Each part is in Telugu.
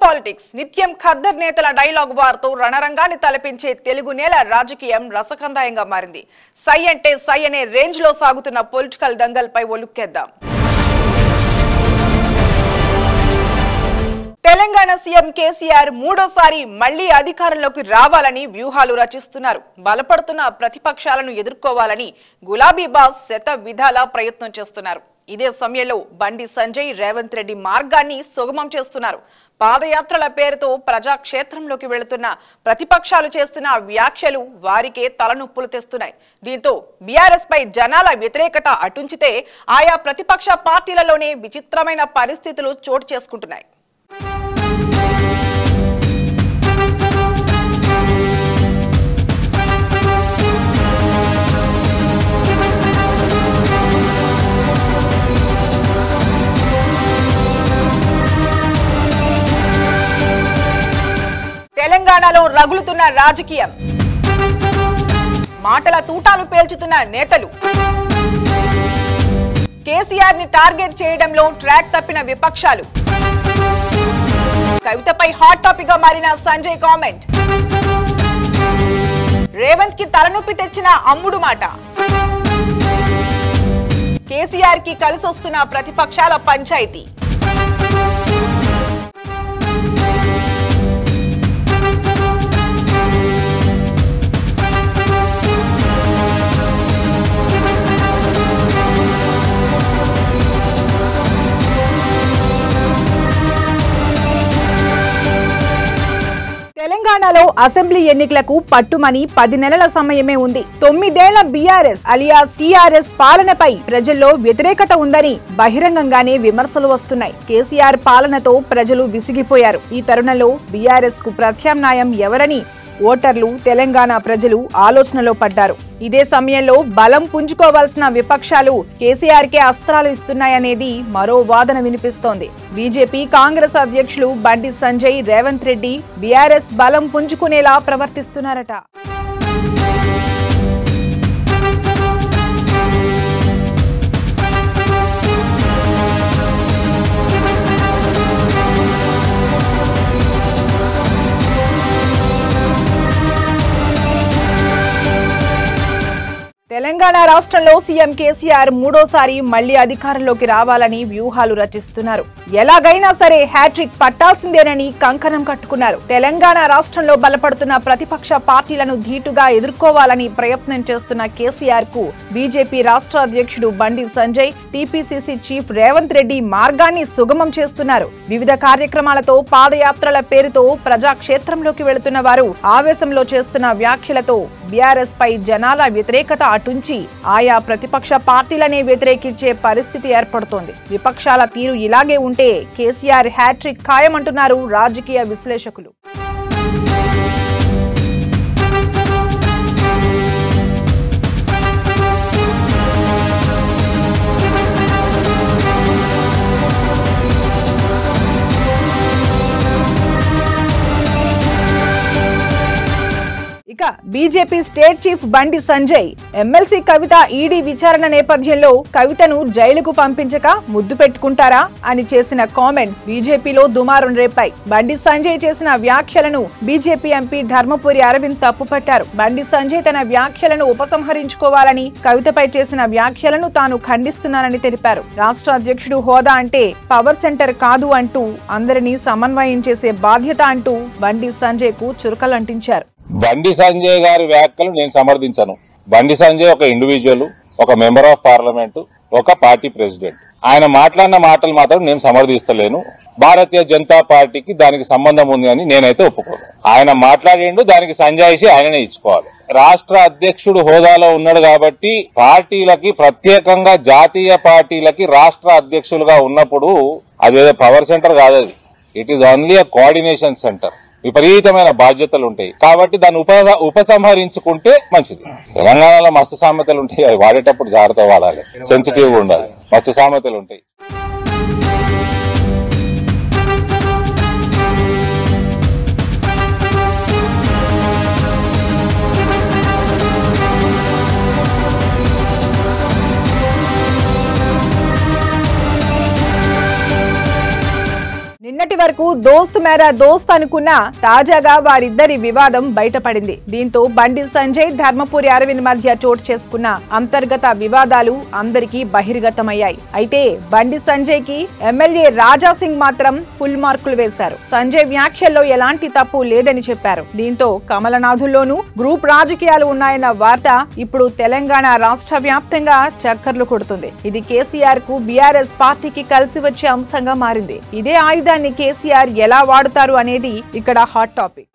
పాలిటిక్స్ నిత్యం ఖద్దర్ నేతల డైలాగ్ వార్తో రణరంగాన్ని తలపించే తెలుగు నేల రాజకీయం రసకందాయంగా మారింది. సై అంటే సై అనే రేంజ్ లో సాగుతున్న పొలిటికల్ దంగల్పై ఒలుక్కేద్దాం. తెలంగాణ సీఎం కేసీఆర్ మూడోసారి మళ్లీ అధికారంలోకి రావాలని వ్యూహాలు రచిస్తున్నారు. బలపడుతున్న ప్రతిపక్షాలను ఎదుర్కోవాలని గులాబీ బాస్ శత విధాల ప్రయత్నం చేస్తున్నారు. ఇదే సమయంలో బండి సంజయ్ రేవంత్ రెడ్డి మార్గాన్ని సుగమం చేస్తున్నారు. పాదయాత్రల పేరుతో ప్రజాక్షేత్రంలోకి వెళుతున్న ప్రతిపక్షాలు చేస్తున్న వ్యాఖ్యలు వారికే తలనొప్పులు తెస్తున్నాయి. దీంతో బీఆర్ఎస్ పై జనాల వ్యతిరేకత అటుంచితే ఆయా ప్రతిపక్ష పార్టీలలోనే విచిత్రమైన పరిస్థితులు చోటు చేసుకుంటున్నాయి. తెలంగాణలో రగులుతున్న రాజకీయం, మాటల తూటాలు పేల్చుతున్న నేతలు, కేసీఆర్ ని టార్గెట్ చేయడంలో ట్రాక్ తప్పిన విపక్షాలు, కవితపై హాట్ టాపిక్ గా మారిన సంజయ్ కామెంట్, రేవంత్ కి తలనొప్పి తెచ్చిన అమ్ముడు మాట, కేసీఆర్ కి కలిసొస్తున్న ప్రతిపక్షాల పంచాయతీ. తెలంగాణలో అసెంబ్లీ ఎన్నికలకు పట్టుమని 10 నెలల సమయమే ఉంది. 9 ఏళ్ల బీఆర్ఎస్ అలియాస్ టీఆర్ఎస్ పాలనపై ప్రజల్లో వ్యతిరేకత ఉందని బహిరంగంగానే విమర్శలు వస్తున్నాయి. కేసీఆర్ పాలనతో ప్రజలు విసిగిపోయారు. ఈ తరుణంలో బీఆర్ఎస్ కు ప్రత్యామ్నాయం ఎవరని ఓటర్లు, తెలంగాణ ప్రజలు ఆలోచనలో పడ్డారు. ఇదే సమయంలో బలం పుంజుకోవాల్సిన విపక్షాలు కేసీఆర్ కే అస్త్రాలు ఇస్తున్నాయనేది మరో వాదన వినిపిస్తోంది. బీజేపీ, కాంగ్రెస్ అధ్యక్షులు బండి సంజయ్, రేవంత్ రెడ్డి బీఆర్ఎస్ బలం పుంజుకునేలా ప్రవర్తిస్తున్నారట. తెలంగాణ రాష్ట్రంలో సీఎం కేసీఆర్ మూడోసారి మళ్లీ అధికారంలోకి రావాలని వ్యూహాలు రచిస్తున్నారు. ఎలాగైనా సరే హ్యాట్రిక్ పట్టాల్సిందేనని కంకణం కట్టుకున్నారు. తెలంగాణ రాష్ట్రంలో బలపడుతున్న ప్రతిపక్ష పార్టీలను ధీటుగా ఎదుర్కోవాలని ప్రయత్నం చేస్తున్న కేసీఆర్ కు బీజేపీ రాష్ట్ర అధ్యక్షుడు బండి సంజయ్, టీపీసీసీ చీఫ్ రేవంత్ రెడ్డి మార్గాన్ని సుగమం చేస్తున్నారు. వివిధ కార్యక్రమాలతో పాదయాత్రల పేరుతో ప్రజాక్షేత్రంలోకి వెళుతున్న వారు ఆవేశంలో చేస్తున్న వ్యాఖ్యలతో బీఆర్ఎస్ పై జనాల వ్యతిరేకత అటుంచి ఆయా ప్రతిపక్ష పార్టీలనే వ్యతిరేకించే పరిస్థితి ఏర్పడుతోంది. విపక్షాల తీరు ఇలాగే ఉంటే కేసీఆర్ హ్యాట్రిక్ ఖాయమంటున్నారు రాజకీయ విశ్లేషకులు. ఇక BJP state chief Bandi Sanjay MLC కవిత ఈడీ విచారణ నేపథ్యంలో కవితను జైలుకు పంపించక ముద్దు పెట్టుకుంటారా అని చేసిన కామెంట్స్ బీజేపీలో దుమారం రేపాయి. బండి సంజయ్ చేసిన వ్యాఖ్యలను బీజేపీ ఎంపీ ధర్మపురి అరవింద్ తప్పుపట్టారు. బండి సంజయ్ తన వ్యాఖ్యలను ఉపసంహరించుకోవాలని, కవితపై చేసిన వ్యాఖ్యలను తాను ఖండిస్తున్నానని తెలిపారు. రాష్ట్ర అధ్యక్షుడు హోదా అంటే పవర్ సెంటర్ కాదు అంటూ అందరినీ సమన్వయం చేసే బాధ్యత అంటూ బండి సంజయ్ కు చురకలంటించారు. బండి సంజయ్ గారి వ్యాఖ్యలు నేను సమర్థించను. బండి సంజయ్ ఒక ఇండివిజువల్, ఒక మెంబర్ ఆఫ్ పార్లమెంట్, ఒక పార్టీ ప్రెసిడెంట్. ఆయన మాట్లాడిన మాటలు మాత్రం నేను సమర్థిస్తలేను. భారతీయ జనతా పార్టీకి దానికి సంబంధం ఉంది అని నేనైతే ఒప్పుకోను. ఆయన మాట్లాడిండు, దానికి సంజాయిషి ఆయననే ఇచ్చుకోవాలి. రాష్ట్ర అధ్యక్షుడు హోదాలో ఉన్నాడు కాబట్టి పార్టీలకి, ప్రత్యేకంగా జాతీయ పార్టీలకి రాష్ట్ర అధ్యక్షులుగా ఉన్నప్పుడు అదేదో పవర్ సెంటర్ కాదు, it is only a coordination centre. విపరీతమైన బాధ్యతలు ఉంటాయి కాబట్టి దాన్ని ఉపసంహరించుకుంటే మంచిది. తెలంగాణలో మస్తు సామెతలు ఉంటాయి, అవి వాడేటప్పుడు జాగ్రత్త వాడాలి, సెన్సిటివ్ గా ఉండాలి. మస్తు సామెతలు ఉంటాయి. నిన్నటి వరకు దోస్త్ మేరా దోస్త్ అనుకున్నా తాజాగా వారిద్దరి వివాదం బయటపడింది. దీంతో బండి సంజయ్, ధర్మపురి అరవింద్ మధ్య చోటు చేసుకున్న అంతర్గత వివాదాలు అందరికీ బహిర్గతమయ్యాయి. అయితే బండి సంజయ్ కి ఎమ్మెల్యే రాజా సింగ్ మాత్రం ఫుల్ మార్కులు వేశారు. సంజయ్ వ్యాఖ్యల్లో ఎలాంటి తప్పు లేదని చెప్పారు. దీంతో కమలనాథుల్లోనూ గ్రూప్ రాజకీయాలు ఉన్నాయన్న వార్త ఇప్పుడు తెలంగాణ రాష్ట్ర వ్యాప్తంగా చక్కర్లు కొడుతుంది. ఇది కేసీఆర్ కు బీఆర్ఎస్ పార్టీకి కలిసి వచ్చే అంశంగా మారింది. ఇదే ఆయుధాన్ని కేసీఆర్ ఎలా వాడుతారు అనేది ఇక్కడ హాట్ టాపిక్.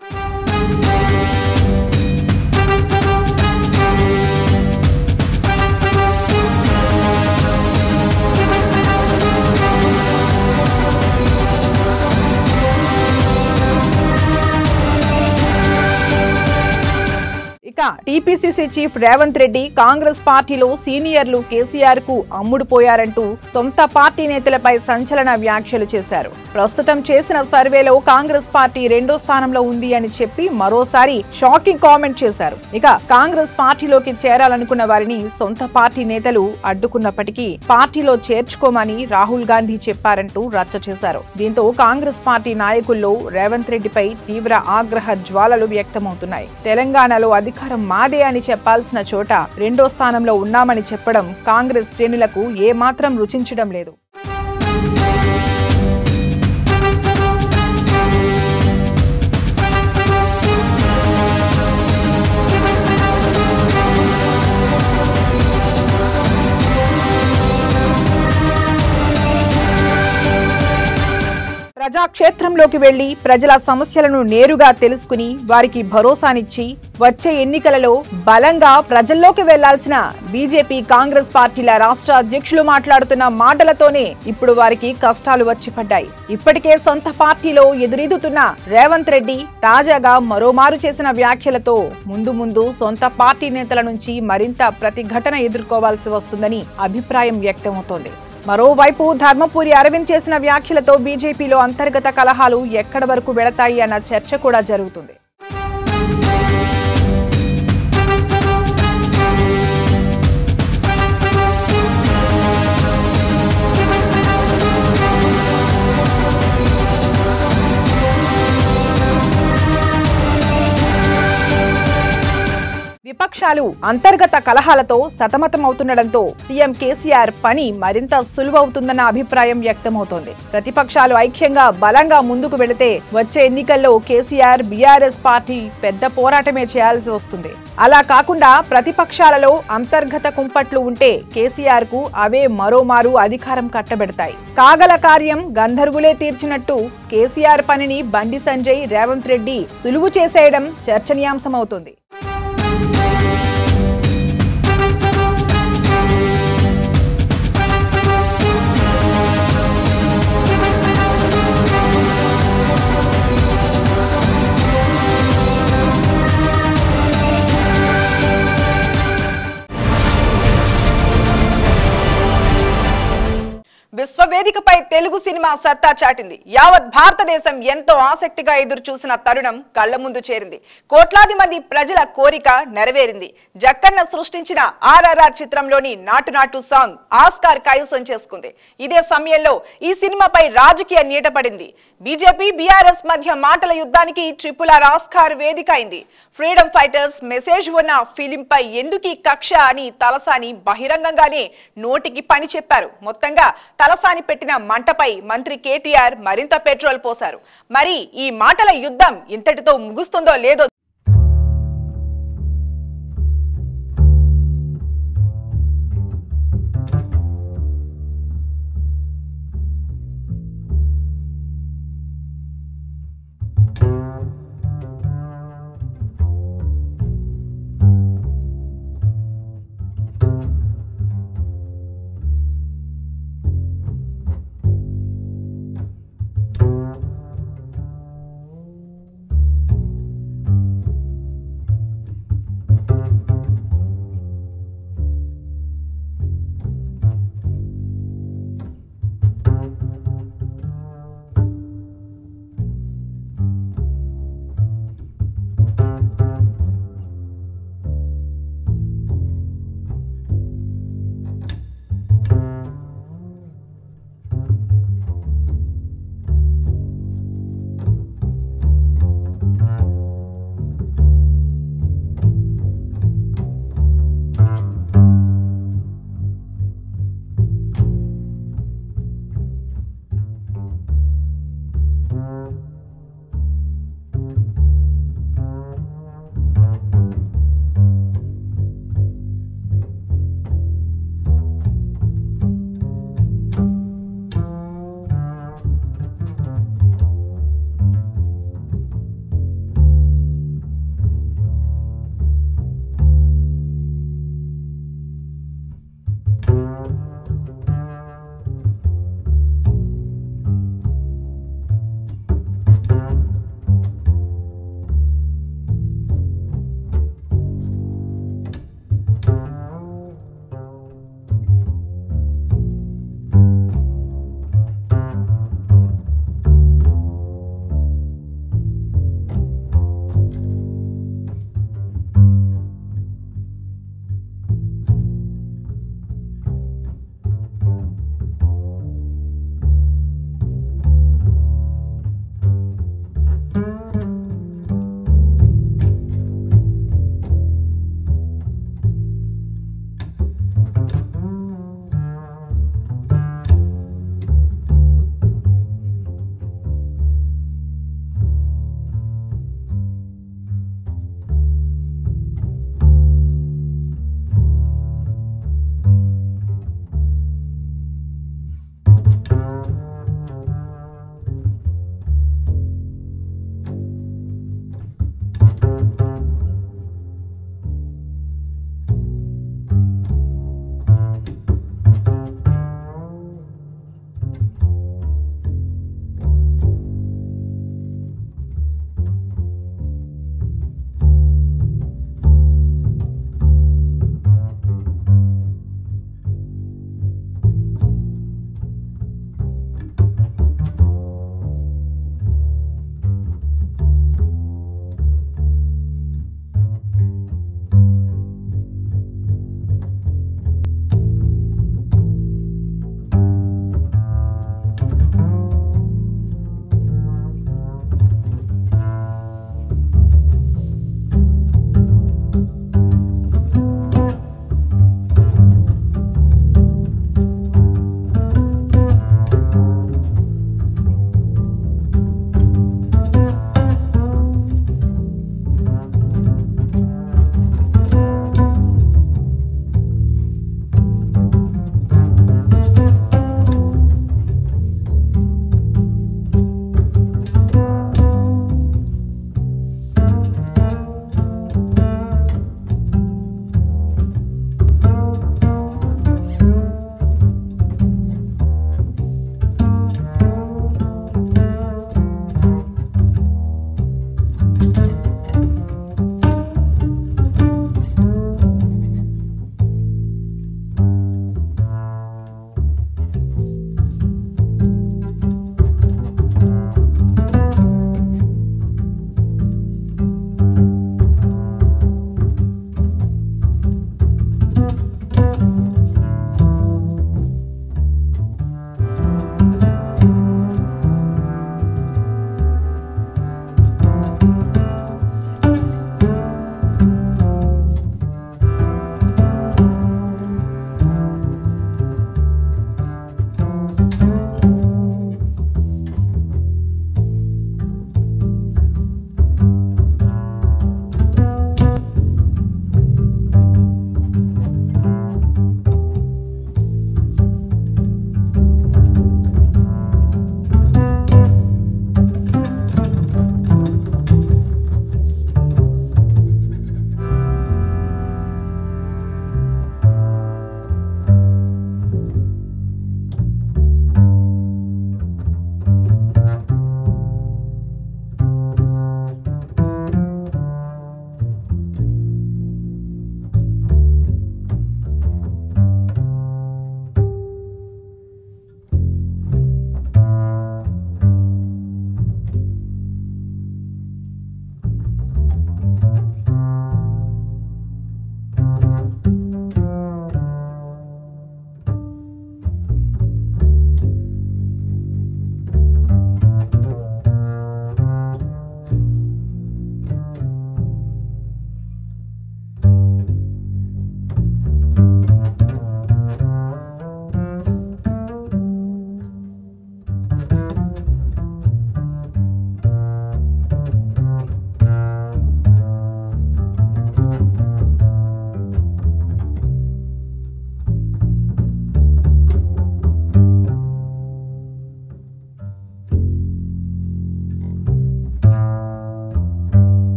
ఇక టీపీసీసీ చీఫ్ రేవంత్ రెడ్డి కాంగ్రెస్ పార్టీలో సీనియర్లు కేసీఆర్ కు అమ్ముడు పోయారంటూ సొంత పార్టీ నేతలపై సంచలన వ్యాఖ్యలు చేశారు. ప్రస్తుతం చేసిన సర్వేలో కాంగ్రెస్ పార్టీ 2వ స్థానంలో ఉంది అని చెప్పి మరోసారి షాకింగ్ కామెంట్ చేశారు. ఇక కాంగ్రెస్ పార్టీలోకి చేరాలనుకున్న వారిని సొంత పార్టీ నేతలు అడ్డుకున్నప్పటికీ పార్టీలో చేర్చుకోమని రాహుల్ గాంధీ చెప్పారంటూ రచ్చ చేశారు. దీంతో కాంగ్రెస్ పార్టీ నాయకుల్లో రేవంత్ రెడ్డిపై తీవ్ర ఆగ్రహ జ్వాలలు వ్యక్తమవుతున్నాయి. తెలంగాణలో అధికారం మాదే అని చెప్పాల్సిన చోట 2వ స్థానంలో ఉన్నామని చెప్పడం కాంగ్రెస్ శ్రేణులకు ఏమాత్రం రుచించడం లేదు. ప్రజాక్షేత్రంలోకి వెళ్లి ప్రజల సమస్యలను నేరుగా తెలుసుకుని వారికి భరోసానిచ్చి వచ్చే ఎన్నికలలో బలంగా ప్రజల్లోకి వెళ్లాల్సిన బీజేపీ, కాంగ్రెస్ పార్టీల రాష్ట్ర అధ్యక్షులు మాట్లాడుతున్న మాటలతోనే ఇప్పుడు వారికి కష్టాలు వచ్చి పడ్డాయి. ఇప్పటికే సొంత పార్టీలో ఎదురీదుతున్న రేవంత్ రెడ్డి తాజాగా మరోమారు చేసిన వ్యాఖ్యలతో ముందు సొంత పార్టీ నేతల నుంచి మరింత ప్రతిఘటన ఎదుర్కోవాల్సి వస్తుందని అభిప్రాయం వ్యక్తమవుతోంది. మరోవైపు ధర్మపురి అరవింద్ చేసిన వ్యాఖ్యలతో బీజేపీలో అంతర్గత కలహాలు ఎక్కడి వరకు వెళతాయి అన్న చర్చ కూడా జరుగుతుంది. విపక్షాలు అంతర్గత కలహాలతో సతమతమవుతుండటంతో సీఎం కేసీఆర్ పని మరింత సులువవుతుందన్న అభిప్రాయం వ్యక్తమవుతోంది. ప్రతిపక్షాలు ఐక్యంగా బలంగా ముందుకు వెళితే వచ్చే ఎన్నికల్లో కేసీఆర్, బీఆర్ఎస్ పార్టీ పెద్ద పోరాటమే చేయాల్సి వస్తుంది. అలా కాకుండా ప్రతిపక్షాలలో అంతర్గత కుంపట్లు ఉంటే కేసీఆర్ కు అవే మరోమారు అధికారం కట్టబెడతాయి. కాగల కార్యం గంధర్వులే తీర్చినట్టు కేసీఆర్ పనిని బండి సంజయ్, రేవంత్ రెడ్డి సులువు చేసేయడం చర్చనీయాంశమవుతుంది. విశ్వవేదికపై తెలుగు సినిమా సత్తా చాటింది. యావత్ భారతదేశం ఎంతో ఆసక్తిగా ఎదురు చూసిన తరుణం కళ్ల ముందు చేరింది. కోట్లాది మంది ప్రజల కోరిక నెరవేరింది. జక్కన్న సృష్టించిన ఆర్ఆర్ఆర్ చిత్రంలోని నాటు నాటు సాంగ్ ఆస్కార్ కైవసం చేసుకుంది. ఇదే సమయంలో ఈ సినిమాపై రాజకీయ నీట పడింది. బీజేపీ, బీఆర్ఎస్ మధ్య మాటల యుద్ధానికి RRR ఆస్కార్ వేదిక అయింది. ఫ్రీడమ్ ఫైటర్స్ మెసేజ్ ఉన్న ఫిలింపై ఎందుకీ కక్ష అని తలసాని బహిరంగంగానే నోటికి పని చెప్పారు. మొత్తంగా తలసాని పెట్టిన మంటపై మంత్రి కేటీఆర్ మరింత పెట్రోల్ పోశారు. మరి ఈ మాటల యుద్ధం ఇంతటితో ముగుస్తుందో లేదో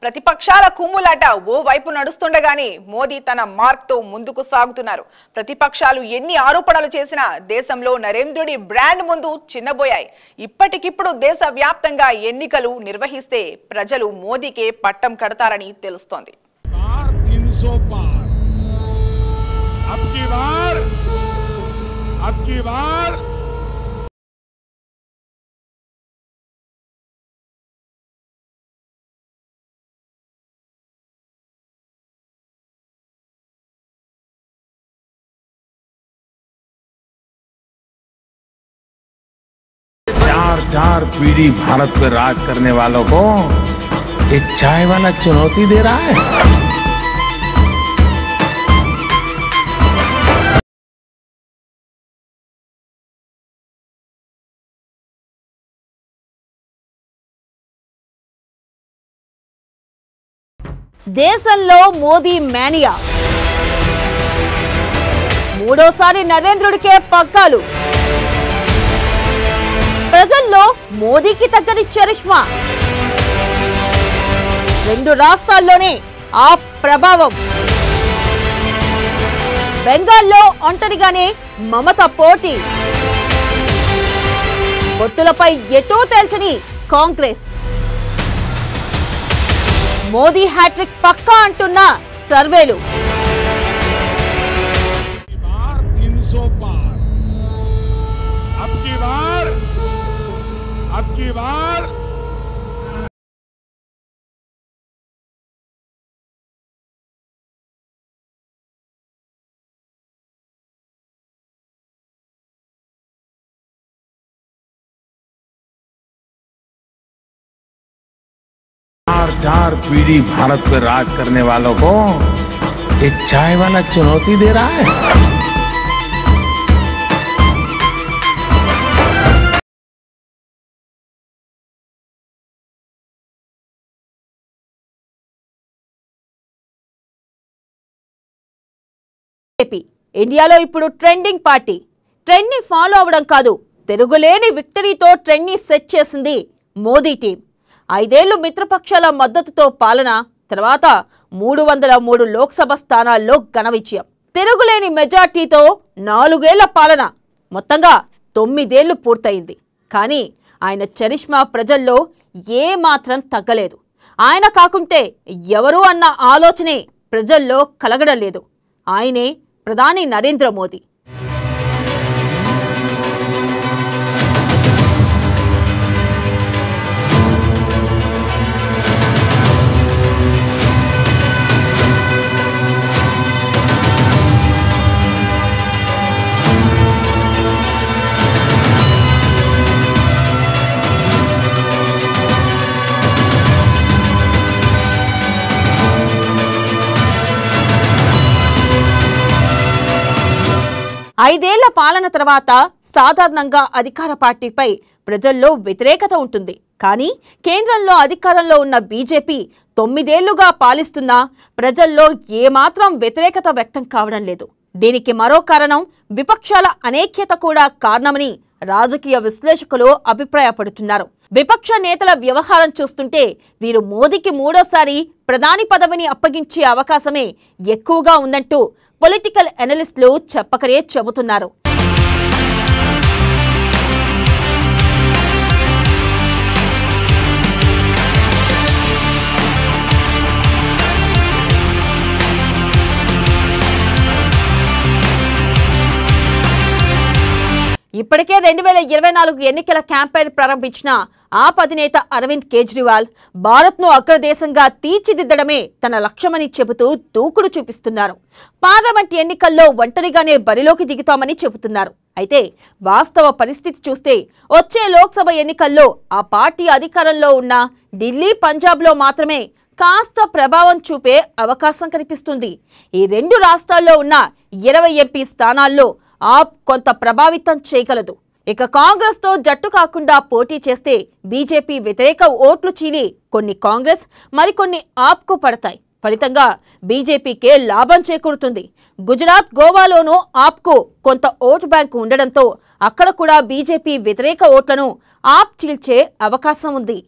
ప్రతిపక్షాల కుమ్ములాట ఓ వైపు నడుస్తుండగానే మోదీ తన మార్క్ తో ముందుకు సాగుతున్నారు. ప్రతిపక్షాలు ఎన్ని ఆరోపణలు చేసినా దేశంలో నరేంద్రుడి బ్రాండ్ ముందు చిన్నబోయాయి. ఇప్పటికిప్పుడు దేశవ్యాప్తంగా ఎన్నికలు నిర్వహిస్తే ప్రజలు మోదీకే పట్టం కడతారని తెలుస్తోంది. चार पीढ़ी भारत पे राज करने वालों को एक चाय वाला चुनौती दे रहा है। దేశంలో మోదీ మేనియా, మూడోసారి నరేంద్రుడికే పగ్గాలు. ప్రజల్లో మోదీకి తగ్గని చరిష్మా, రెండు రాష్ట్రాల్లోనే ఆ ప్రభావం. బెంగాల్లో ఒంటరిగానే మమత పోటీ, పొత్తులపై ఎటూ తేల్చని కాంగ్రెస్. మోదీ హ్యాట్రిక్ పక్కా అంటున్న సర్వేలు. चार पीढ़ी भारत पे राज करने वालों को एक चाय वाला चुनौती दे रहा है। ఇండియాలో ఇప్పుడు ట్రెండింగ్ పార్టీ ట్రెండ్ ని ఫాలో అవడం కాదు, తిరుగులేని విక్టరీతో ట్రెండ్ ని సెట్ చేసింది మోదీ టీం. 5 ఏళ్లు మిత్రపక్షాల మద్దతుతో పాలన, తర్వాత 303 లోక్సభ స్థానాల్లో ఘన విజయం, తిరుగులేని మెజార్టీతో 4 ఏళ్ల పాలన, మొత్తంగా 9 ఏళ్లు పూర్తయింది. కానీ ఆయన చరిష్మా ప్రజల్లో ఏమాత్రం తగ్గలేదు. ఆయన కాకుంటే ఎవరు అన్న ఆలోచనే ప్రజల్లో కలగడం లేదు. ఆయనే ప్రధాని నరేంద్ర మోదీ. ఐదేళ్ల పాలన తర్వాత సాధారణంగా అధికార పార్టీపై ప్రజల్లో వ్యతిరేకత ఉంటుంది. కానీ కేంద్రంలో అధికారంలో ఉన్న బీజేపీ 9 ఏళ్లుగా పాలిస్తున్నా ప్రజల్లో ఏమాత్రం వ్యతిరేకత వ్యక్తం కావడం లేదు. దీనికి మరో కారణం విపక్షాల అనేక్యత కూడా కారణమని రాజకీయ విశ్లేషకులు అభిప్రాయపడుతున్నారు. విపక్ష నేతల వ్యవహారం చూస్తుంటే వీరు మోదీకి 3వ ప్రధాని పదవిని అప్పగించే అవకాశమే ఎక్కువగా ఉందంటూ పొలిటికల్ అనలిస్టులు చెప్పకనే చెబుతున్నారు. ఇప్పటికే 2024 ఎన్నికల క్యాంపెయిన్ ప్రారంభించిన ఆప్ అధినేత అరవింద్ కేజ్రీవాల్ భారత్ను అగ్రదేశంగా తీర్చిదిద్దడమే తన లక్ష్యమని చెబుతూ దూకుడు చూపిస్తున్నారు. పార్లమెంట్ ఎన్నికల్లో ఒంటరిగానే బరిలోకి దిగుతామని చెబుతున్నారు. అయితే వాస్తవ పరిస్థితి చూస్తే వచ్చే లోక్సభ ఎన్నికల్లో ఆ పార్టీ అధికారంలో ఉన్న ఢిల్లీ, పంజాబ్లో మాత్రమే కాస్త ప్రభావం చూపే అవకాశం కనిపిస్తుంది. ఈ 2 రాష్ట్రాల్లో ఉన్న 20 ఎంపీ స్థానాల్లో ఆప్ కొంత ప్రభావితం చేయగలదు. ఇక కాంగ్రెస్ తో జట్టు కాకుండా పోటీ చేస్తే బీజేపీ వ్యతిరేక ఓట్లు చీలి కొన్ని కాంగ్రెస్, మరికొన్ని ఆప్ కు పడతాయి. ఫలితంగా బీజేపీకే లాభం చేకూరుతుంది. గుజరాత్, గోవాలోనూ ఆప్ కు కొంత ఓటు బ్యాంకు ఉండడంతో అక్కడ కూడా బీజేపీ వ్యతిరేక ఓట్లను ఆప్ చీల్చే అవకాశం ఉంది.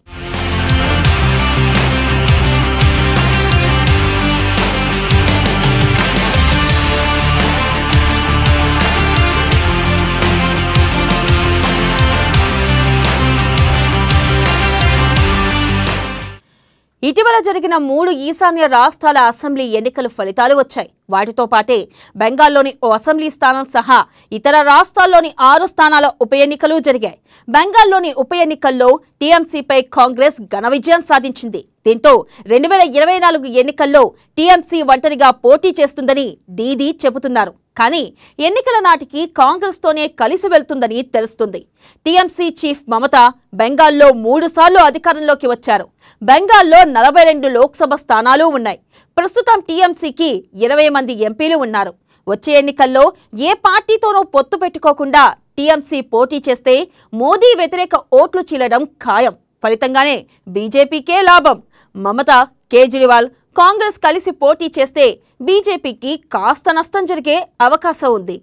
ఇటీవల జరిగిన 3 ఈశాన్య రాష్ట్రాల అసెంబ్లీ ఎన్నికల ఫలితాలు వచ్చాయి. వాటితో పాటే బెంగాల్లోని ఓ అసెంబ్లీ స్థానం సహా ఇతర రాష్ట్రాల్లోని 6 స్థానాల ఉప ఎన్నికలు జరిగాయి. బెంగాల్లోని ఉప ఎన్నికల్లో టీఎంసీపై కాంగ్రెస్ ఘన విజయం సాధించింది. దీంతో 2024 ఎన్నికల్లో టీఎంసీ ఒంటరిగా పోటీ చేస్తుందని దీదీ చెబుతున్నారు. కానీ ఎన్నికల నాటికి కాంగ్రెస్ తోనే కలిసి వెళ్తుందని తెలుస్తుంది. టీఎంసీ చీఫ్ మమత బెంగాల్లో 3 సార్లు అధికారంలోకి వచ్చారు. బెంగాల్లో 42 లోక్సభ స్థానాలు ఉన్నాయి. ప్రస్తుతం టీఎంసీకి 20 మంది ఎంపీలు ఉన్నారు. వచ్చే ఎన్నికల్లో ఏ పార్టీతోనూ పొత్తు పెట్టుకోకుండా టీఎంసీ పోటీ చేస్తే మోదీ వ్యతిరేక ఓట్లు చీలడం ఖాయం. ఫలితంగానే బీజేపీకే లాభం. మమత, కేజ్రీవాల్, కాంగ్రెస్ కలిసి పోటీ చేస్తే బీజేపీకి కాస్త నష్టం జరిగే అవకాశం ఉంది.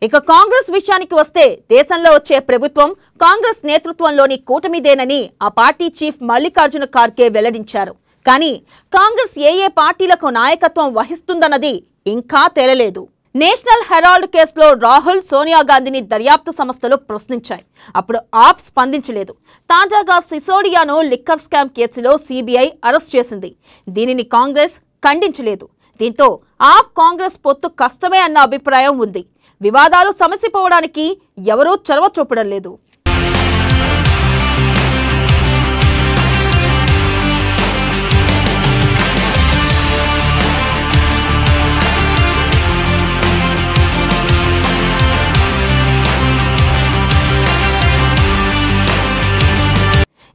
ఇక కాంగ్రెస్ విషయానికి వస్తే దేశంలో వచ్చే ప్రభుత్వం కాంగ్రెస్ నేతృత్వంలోని కూటమిదేనని ఆ పార్టీ చీఫ్ మల్లికార్జున ఖార్గే వెల్లడించారు. కానీ కాంగ్రెస్ ఏ పార్టీలకు నాయకత్వం వహిస్తుందన్నది ఇంకా తేలలేదు. నేషనల్ హెరాల్డ్ కేసులో రాహుల్, సోనియా గాంధీని దర్యాప్తు సంస్థలు ప్రశ్నించాయి. అప్పుడు ఆప్ స్పందించలేదు. తాజాగా సిసోడియాను లిక్కర్ స్కామ్ కేసులో సిబిఐ అరెస్ట్ చేసింది. దీనిని కాంగ్రెస్ ఖండించలేదు. దీంతో ఆప్ కాంగ్రెస్ పొత్తు కష్టమే అన్న అభిప్రాయం ఉంది. వివాదాలు సమసిపోవడానికి ఎవరూ చొరవ చూపడం లేదు.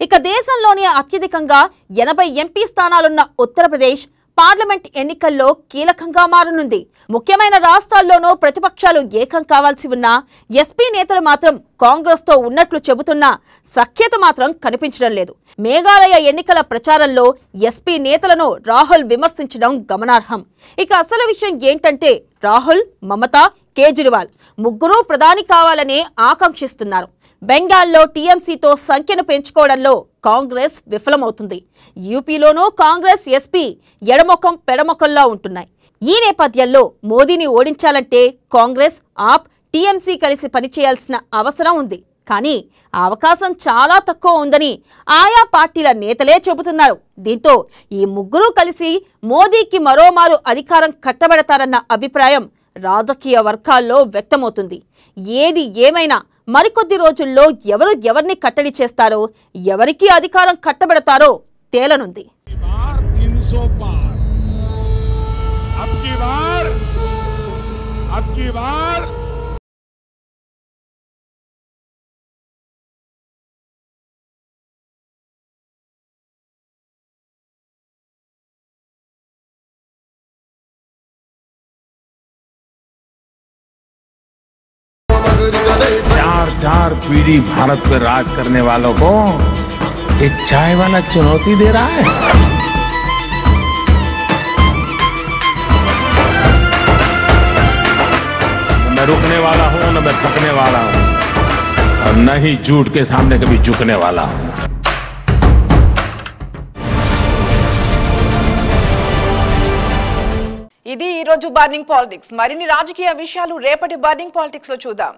ఇక దేశంలోని అత్యధికంగా 80 ఎంపీ స్థానాలున్న ఉత్తరప్రదేశ్ పార్లమెంట్ ఎన్నికల్లో కీలకంగా మారనుంది. ముఖ్యమైన రాష్ట్రాల్లోనూ ప్రతిపక్షాలు ఏకం కావాల్సి ఉన్నా ఎస్పీ నేతలు మాత్రం కాంగ్రెస్ తో ఉన్నట్లు చెబుతున్నా సఖ్యత మాత్రం కనిపించడం లేదు. మేఘాలయ ఎన్నికల ప్రచారంలో ఎస్పీ నేతలను రాహుల్ విమర్శించడం గమనార్హం. ఇక అసలు విషయం ఏంటంటే రాహుల్, మమతా, కేజ్రీవాల్ ముగ్గురూ ప్రధాని కావాలనే ఆకాంక్షిస్తున్నారు. బెంగాల్లో టీఎంసీతో సంఖ్యను పెంచుకోవడంలో కాంగ్రెస్ విఫలమవుతుంది. యూపీలోనూ కాంగ్రెస్ ఎస్పీ ఎడమొఖం పెడమొఖంలా ఉంటున్నాయి. ఈ నేపథ్యంలో మోదీని ఓడించాలంటే కాంగ్రెస్, ఆప్, టీఎంసీ కలిసి పనిచేయాల్సిన అవసరం ఉంది. కానీ ఆ అవకాశం చాలా తక్కువ ఉందని ఆయా పార్టీల నేతలే చెబుతున్నారు. దీంతో ఈ ముగ్గురూ కలిసి మోదీకి మరోమారు అధికారం కట్టబెడతారన్న అభిప్రాయం రాజకీయ వర్గాల్లో వ్యక్తమవుతుంది. ఏది ఏమైనా మరికొద్ది రోజుల్లో ఎవరు ఎవరిని కట్టడి చేస్తారో, ఎవరికి అధికారం కట్టబెడతారో తేలనుంది. चार पीढ़ी भारत पे राज करने वालों को एक चाय वाला चुनौती दे रहा है। न मैं रुकने वाला हूं, न मैं थकने वाला हूं, और न ही झूठ के सामने कभी झुकने वाला हूं। ఇది ఈ రోజు బర్నింగ్ పాలిటిక్స్. మరిన్ని రాజకీయ విషయాలు రేపటి బర్నింగ్ పాలిటిక్స్ లో చూద్దాం.